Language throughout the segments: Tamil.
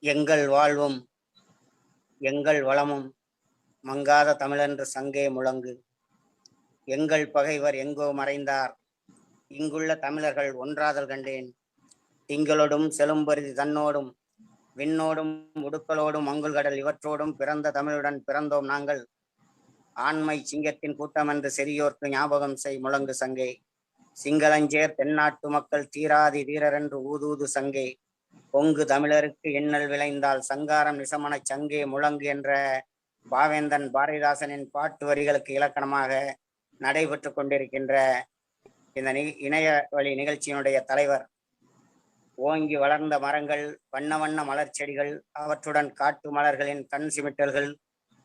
எங்கள் வாழ்வும் எங்கள் வளமும் மங்காத தமிழென்று சங்கே முழங்கு. எங்கள் பகைவர் எங்கோ மறைந்தார், இங்குள்ள தமிழர்கள் ஒன்றாதல் கண்டேன். திங்களோடும் செலும்பருதி தன்னோடும் விண்ணோடும் உடுக்களோடும் மங்குள்கடல் இவற்றோடும் பிறந்த தமிழுடன் பிறந்தோம் நாங்கள். ஆண்மை சிங்கத்தின் கூட்டமென்று செறியோர்க்கு ஞாபகம் செய் முழங்கு சங்கே. சிங்களஞ்சேர் தென்னாட்டு மக்கள் தீராதி வீரரென்று ஊதூது சங்கே. பொங்கு தமிழருக்கு எண்ணல் விளைந்தால் சங்காரம் நிசமனச் சங்கே முழங்கு என்ற பாவேந்தன் பாரதிதாசனின் பாட்டு வரிகளுக்கு இலக்கணமாக நடைபெற்று கொண்டிருக்கின்ற இந்த இணைய வழி நிகழ்ச்சியினுடைய தலைவர், ஓங்கி வளர்ந்த மரங்கள், வண்ண வண்ண மலர் செடிகள், அவற்றுடன் காட்டு மலர்களின் கண் சிமிட்டல்கள்,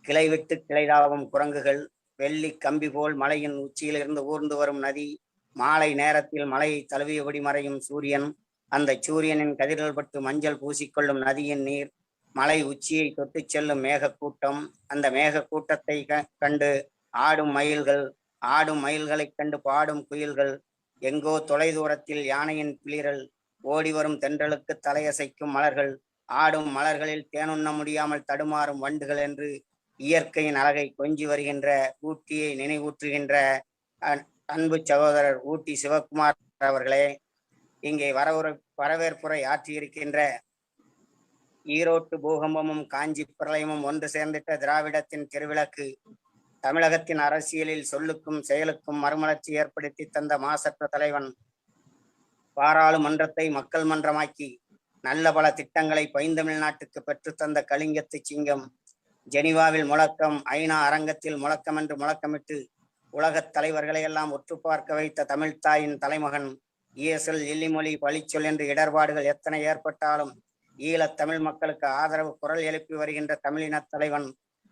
கிளை விட்டு கிளைதாவும் குரங்குகள், வெள்ளி கம்பி போல் மலையின் உச்சியிலிருந்து ஊர்ந்து வரும் நதி, மாலை நேரத்தில் மலையை தழுவியபடி மறையும் சூரியன், அந்த சூரியனின் கதிர்கள் பட்டு மஞ்சள் பூசிக்கொள்ளும் நதியின் நீர், மலை உச்சியை தொட்டு செல்லும் மேக கூட்டம், அந்த மேக கூட்டத்தை கண்டு ஆடும் மயில்கள், ஆடும் மயில்களைக் கண்டு பாடும் குயில்கள், எங்கோ தொலை தூரத்தில் யானையின் பிளிரல், ஓடி வரும் தென்றலுக்கு தலையசைக்கும் மலர்கள், ஆடும் மலர்களில் தேனுண்ண முடியாமல் தடுமாறும் வண்டுகள் என்று இயற்கையின் அழகை கொஞ்சி வருகின்ற ஊட்டியை நினைவூற்றுகின்ற அன்பு சகோதரர் ஊட்டி சிவகுமார் அவர்களே, இங்கே வரவேற்புரை ஆற்றியிருக்கின்ற ஈரோட்டு பூகம்பமும் காஞ்சி பிரளயமும் ஒன்று சேர்ந்திட்ட திராவிடத்தின் திருவிளக்கு, தமிழகத்தின் அரசியலில் சொல்லுக்கும் செயலுக்கும் மறுமலர்ச்சி ஏற்படுத்தி தந்த மாசற்ற தலைவன், பாராளுமன்றத்தை மக்கள் மன்றமாக்கி நல்ல பல திட்டங்களை பைந்தமிழ்நாட்டுக்கு பெற்றுத்தந்த கலிங்கத்து சிங்கம், ஜெனிவாவில் முழக்கம், ஐநா அரங்கத்தில் முழக்கம் என்று முழக்கமிட்டு உலகத் தலைவர்களை எல்லாம் ஒற்று பார்க்க வைத்த தமிழ்த்தாயின் தலைமகன், ஈசல் எல்லிமொழி பழிச்சொல் என்று இடர்பாடுகள் எத்தனை ஏற்பட்டாலும் ஈழத் தமிழ் மக்களுக்கு ஆதரவு குரல் எழுப்பி வருகின்ற தமிழினத் தலைவன்,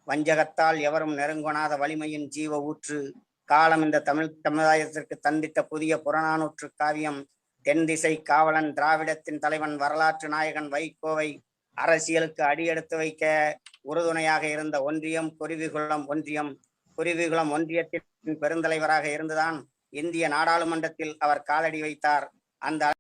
வஞ்சகத்தால் எவரும் நெருங்கொணாத வலிமையின் ஜீவ ஊற்று, காலம் இந்த தமிழ் சமுதாயத்திற்கு தந்திட்ட புதிய புறநானூற்று காவியம், தென் திசை காவலன், திராவிடத்தின் தலைவன், வரலாற்று நாயகன் வைகோவை அரசியலுக்கு அடியெடுத்து வைக்க உறுதுணையாக இருந்த ஒன்றியம் குருவிகுளம் ஒன்றியம். குருவிகுளம் ஒன்றியத்தின் பெருந்தலைவராக இருந்துதான் இந்திய நாடாளுமன்றத்தில் அவர் காலடி வைத்தார். அந்த